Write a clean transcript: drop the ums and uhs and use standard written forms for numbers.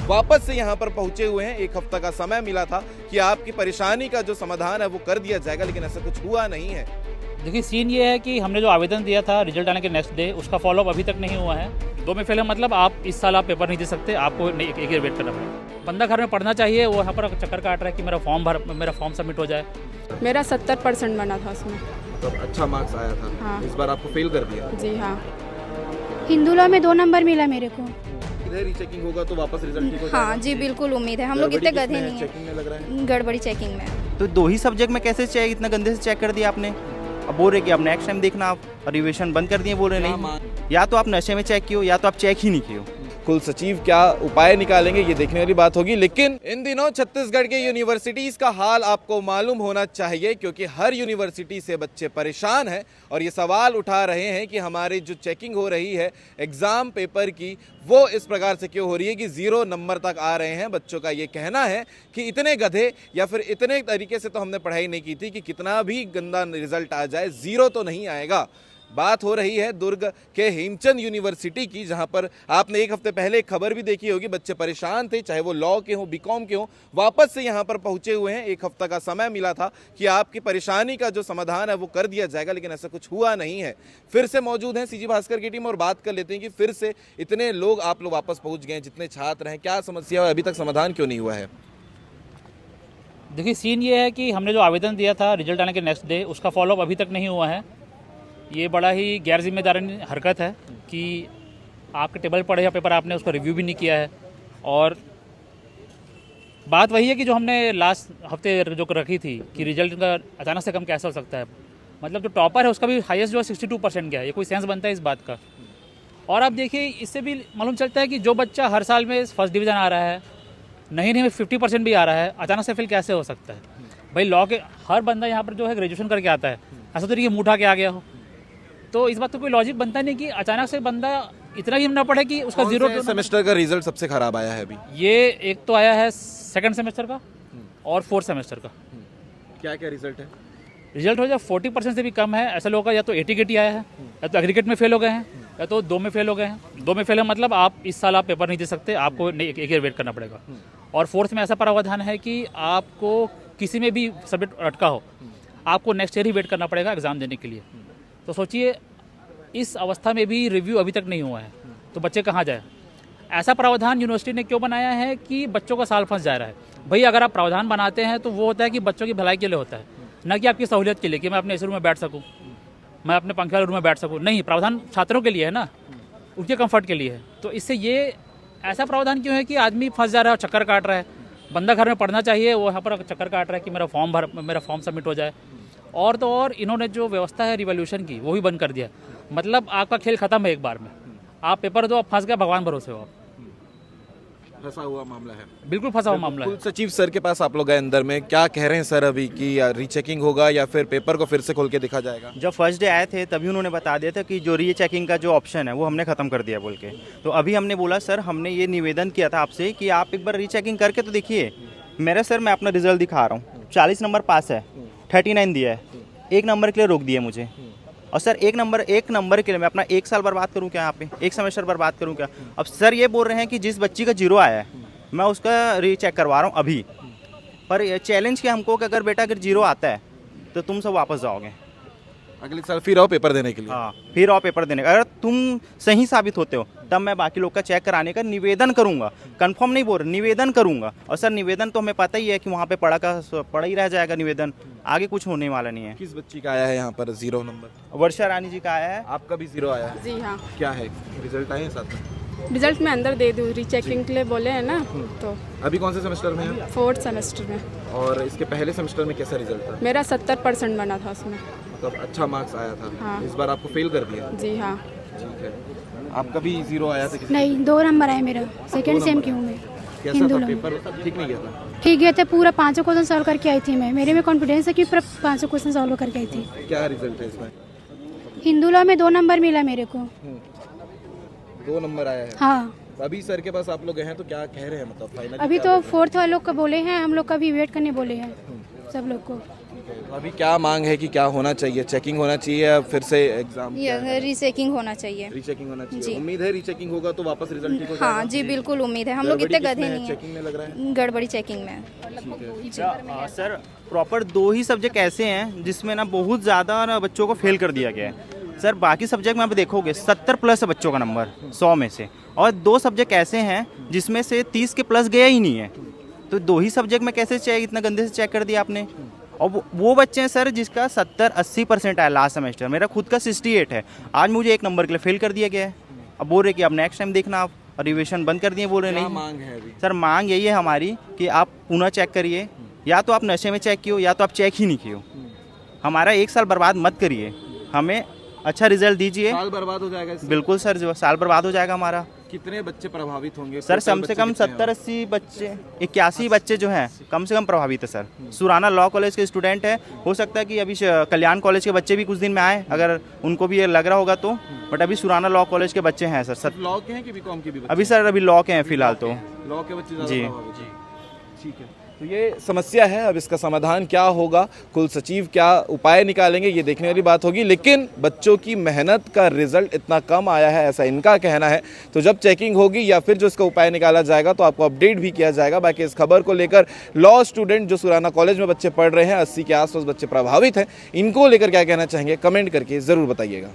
वापस से यहाँ पर पहुंचे हुए हैं। एक हफ्ता का समय मिला था कि आपकी परेशानी का जो समाधान है वो कर दिया जाएगा, लेकिन ऐसा कुछ हुआ नहीं है। देखिए सीन ये है कि हमने जो आवेदन दिया था रिजल्ट आने के नेक्स्ट डे, उसका फॉलोअप अभी तक नहीं हुआ है। 2 में फेल है, मतलब आप इस साल आप पेपर नहीं दे सकते, आपको एक ईयर वेट करना पड़ेगा। बंदा घर में पढ़ना चाहिए, वो यहाँ पर चक्कर काट रहा है कि मेरा फॉर्म सबमिट हो जाए। मेरा 70% बना था उसमें। तो अच्छा मार्क्स आया था। हाँ। इस बार आपको फेल कर दिया। जी हाँ। हिंदू लॉ में 2 नंबर मिला मेरे को। इधर ही चेकिंग होगा तो वापस रिजल्ट ठीक हो जाएगा। हाँ जी बिल्कुल उम्मीद है, हम लोग इतने गधे नहीं चेकिंग में लग रहा है। हैं। गड़बड़ी चेकिंग में। तो 2 ही सब्जेक्ट में कैसे चेक इतना गंदे से चेक कर दिया आपने? अब बोल रहे कि अब नेक्स्ट टाइम देखना, आप रिविजन बंद कर दिए, बोल रहे नहीं। या तो आप नशे में चेक किए हो या तो आप चेक ही नहीं किए हो। कुल सचिव क्या उपाय निकालेंगे ये देखने वाली बात होगी। लेकिन इन दिनों छत्तीसगढ़ के यूनिवर्सिटीज का हाल आपको मालूम होना चाहिए, क्योंकि हर यूनिवर्सिटी से बच्चे परेशान हैं और ये सवाल उठा रहे हैं कि हमारी जो चेकिंग हो रही है एग्जाम पेपर की, वो इस प्रकार से क्यों हो रही है कि 0 नंबर तक आ रहे हैं। बच्चों का ये कहना है कि इतने गधे या फिर इतने तरीके से तो हमने पढ़ाई नहीं की थी कि कितना भी गंदा रिजल्ट आ जाए 0 तो नहीं आएगा। बात हो रही है दुर्ग के हेमचंद यूनिवर्सिटी की, जहां पर आपने एक हफ्ते पहले एक खबर भी देखी होगी। बच्चे परेशान थे, चाहे वो लॉ के हों, बीकॉम के हों। वापस से यहां पर पहुंचे हुए हैं। एक हफ्ता का समय मिला था कि आपकी परेशानी का जो समाधान है वो कर दिया जाएगा, लेकिन ऐसा कुछ हुआ नहीं है। फिर से मौजूद हैं सीजी भास्कर की टीम और बात कर लेते हैं कि फिर से इतने लोग आप लोग वापस पहुंच गए, जितने छात्र हैं, क्या समस्या है, अभी तक समाधान क्यों नहीं हुआ है? देखिए सीन ये है कि हमने जो आवेदन दिया था रिजल्ट आने के नेक्स्ट डे, उसका फॉलोअप अभी तक नहीं हुआ है। ये बड़ा ही गैर जिम्मेदाराना हरकत है कि आपके टेबल पड़े या पेपर आपने उसका रिव्यू भी नहीं किया है। और बात वही है कि जो हमने लास्ट हफ्ते जो रखी थी कि रिजल्ट का अचानक से कम कैसे हो सकता है। मतलब जो टॉपर है उसका भी हाईएस्ट जो है 62% गया है। ये कोई सेंस बनता है इस बात का? और आप देखिए इससे भी मालूम चलता है कि जो बच्चा हर साल में फर्स्ट डिवीज़न आ रहा है, नहीं में 50% भी आ रहा है, अचानक से फेल कैसे हो सकता है? भाई लॉ के हर बंदा यहाँ पर जो है ग्रेजुएशन करके आता है, ऐसा तो नहीं कि मुँह उठा के आ गया हो। तो इस बात तो कोई लॉजिक बनता नहीं कि अचानक से बंदा इतना ही ना पढ़े कि उसका 0 सेमेस्टर का रिजल्ट सबसे खराब आया है अभी। ये एक तो आया है 2nd सेमेस्टर का और 4th सेमेस्टर का। क्या क्या रिजल्ट है? रिजल्ट हो जाए 40% से भी कम है। ऐसा लोगों का या तो 80 आया है, या तो एग्रीगेट में फेल हो गए हैं, या तो 2 में फेल हो गए हैं। 2 में फेल है, मतलब आप इस साल आप पेपर नहीं दे सकते, आपको एक ईयर वेट करना पड़ेगा। और 4th में ऐसा प्रावधान है कि आपको किसी में भी सब्जेक्ट अटका हो, आपको नेक्स्ट ईयर ही वेट करना पड़ेगा एग्जाम देने के लिए। तो सोचिए इस अवस्था में भी रिव्यू अभी तक नहीं हुआ है, तो बच्चे कहाँ जाए? ऐसा प्रावधान यूनिवर्सिटी ने क्यों बनाया है कि बच्चों का साल फंस जा रहा है? भाई अगर आप प्रावधान बनाते हैं तो वो होता है कि बच्चों की भलाई के लिए होता है, ना कि आपकी सहूलियत के लिए कि मैं अपने एसी रूम में बैठ सकूँ, मैं अपने पंखे वाले रूम में बैठ सकूँ। नहीं, प्रावधान छात्रों के लिए है ना, उनके कंफर्ट के लिए है। तो इससे ये ऐसा प्रावधान क्यों है कि आदमी फंस जा रहा है और चक्कर काट रहा है? बंदा घर में पढ़ना चाहिए, वो यहाँ पर चक्कर काट रहा है कि मेरा फॉर्म सबमिट हो जाए। और तो और इन्होंने जो व्यवस्था है रिवॉल्यूशन की वो भी बंद कर दिया। मतलब आपका खेल खत्म है एक बार में, आप पेपर दो, आप फंस गए, भगवान भरोसे हो आप। फंसा हुआ मामला है, बिल्कुल फंसा हुआ मामला है। कुल सचिव सर के पास आप लोग गए अंदर में, क्या कह रहे हैं सर अभी कि रीचेकिंग होगा या फिर पेपर को फिर से खोल के देखा जाएगा? जब फर्स्ट डे आए थे तभी उन्होंने बता दिया था कि जो री चेकिंग का जो ऑप्शन है वो हमने ख़त्म कर दिया बोल के। तो अभी हमने बोला सर हमने ये निवेदन किया था आपसे कि आप एक बार री चेकिंग करके तो देखिए। मेरा सर मैं अपना रिजल्ट दिखा रहा हूँ, 40 नंबर पास है, 39 दिया है, 1 नंबर के लिए रोक दिया मुझे। और सर एक नंबर के लिए मैं अपना 1 साल बर्बाद करूं क्या? यहाँ पे 1 सेमेस्टर बर्बाद करूं क्या? अब सर ये बोल रहे हैं कि जिस बच्ची का 0 आया है मैं उसका रीचेक करवा रहा हूं अभी। पर चैलेंज किया हमको कि अगर बेटा अगर 0 आता है तो तुम सब वापस जाओगे अगले साल, फिर आओ पेपर देने के लिए। हाँ, फिर आओ पेपर देने का। अगर तुम सही साबित होते हो तब मैं बाकी लोग का चेक कराने का निवेदन करूंगा। कंफर्म नहीं बोल रहा, निवेदन करूंगा। और सर निवेदन तो हमें पता ही है कि वहाँ पे पड़ा ही रह जाएगा निवेदन, आगे कुछ होने वाला नहीं है। किस बच्ची का आया है यहाँ पर 0 नंबर? वर्षा रानी जी का आया है। आपका भी 0 आया है? जी हाँ। क्या है रिजल्ट आए हैं साथ में? रिजल्ट मैं अंदर दे दूँ, रीचेकिंग के लिए बोले हैं ना। तो अभी कौन से सेमेस्टर में है? 4th सेमेस्टर में। और इसके पहले सेमेस्टर में कैसा रिजल्ट था? मेरा 70% बना था उसमें। तब अच्छा मार्क्स आया था। हाँ। इस बार आपको फेल कर दिया। जी हाँ। ठीक है, आपका भी 0 आया था? नहीं 2 नंबर आया मेरा, 2nd सेम की हूँ मैं। कैसा हिंदू था लॉ में पेपर? ठीक नहीं गया था? ठीक गया था, पूरा 5 क्वेश्चन सॉल्व करके आई थी मैं। मेरे में कॉन्फिडेंस है कि पूरा 5 क्वेश्चन सॉल्व करके आई थी। क्या रिजल्ट है इसमें? हिंदू लॉ में 2 नंबर मिला मेरे को। 2 नंबर आया है। हाँ, अभी सर के पास आप लोग गए हैं तो क्या कह रहे हैं, मतलब फाइनल? अभी तो 4th वालों को बोले हैं, हम लोग का भी वेट करने बोले हैं सब लोग को। तो अभी क्या मांग है कि क्या होना चाहिए, चेकिंग होना चाहिए या फिर से एग्जाम ये रीचेकिंग होना चाहिए। रीचेकिंग होना चाहिए? जी। उम्मीद है रीचेकिंग होगा तो वापस रिजल्ट ठीक हो जाएगा? हाँ जी बिल्कुल उम्मीद है, हम लोग गड़बड़ी इतने किसमें गधे है? नहीं चेकिंग में लग रहा है? हैं। गड़बड़ी चेकिंग में। सर प्रॉपर 2 ही सब्जेक्ट ऐसे हैं जिसमें ना बहुत ज़्यादा ना बच्चों को फेल कर दिया गया है। सर बाकी सब्जेक्ट में आप देखोगे 70 प्लस है बच्चों का नंबर 100 में से, और 2 सब्जेक्ट ऐसे हैं जिसमें से 30 के प्लस गया ही नहीं है। तो 2 ही सब्जेक्ट में कैसे चेक, इतना गंदे से चेक कर दिया आपने। और वो बच्चे हैं सर जिसका 70-80% आया लास्ट सेमेस्टर, मेरा खुद का 68 है। आज मुझे 1 नंबर के लिए फेल कर दिया गया है। अब बोल रहे कि अब नेक्स्ट टाइम देखना आप, और रिविजन बंद कर दिए, बोल रहे क्या नहीं। मांग है अभी? सर मांग यही है हमारी कि आप पुनः चेक करिए, या तो आप नशे में चेक किए हो या तो आप चेक ही नहीं किए हो। हमारा 1 साल बर्बाद मत करिए, हमें अच्छा रिजल्ट दीजिए। साल बर्बाद हो जाएगा इससे? बिल्कुल सर, जो साल बर्बाद हो जाएगा हमारा। कितने बच्चे प्रभावित होंगे सर टोटल कम से बच्चे कम कितने हैं? 70-80 बच्चे, 81 बच्चे जो हैं कम से कम प्रभावित है सर। सुराना लॉ कॉलेज के स्टूडेंट है, हो सकता है कि अभी कल्याण कॉलेज के बच्चे भी कुछ दिन में आए, अगर उनको भी ये लग रहा होगा तो। बट अभी सुराना लॉ कॉलेज के बच्चे हैं सर। लॉ के हैं कि बीकॉम के भी बच्चे? अभी सर अभी लॉ के हैं फिलहाल तो। लॉ के बच्चे जी। ज़्यादा प्रभावित हैं। ठीक है, तो ये समस्या है। अब इसका समाधान क्या होगा, कुल सचिव क्या उपाय निकालेंगे, ये देखने वाली बात होगी। लेकिन बच्चों की मेहनत का रिजल्ट इतना कम आया है, ऐसा इनका कहना है। तो जब चेकिंग होगी या फिर जो इसका उपाय निकाला जाएगा तो आपको अपडेट भी किया जाएगा। बाकी इस खबर को लेकर लॉ स्टूडेंट जो सुराना कॉलेज में बच्चे पढ़ रहे हैं, 80 के आसपास बच्चे प्रभावित हैं, इनको लेकर क्या कहना चाहेंगे कमेंट करके ज़रूर बताइएगा।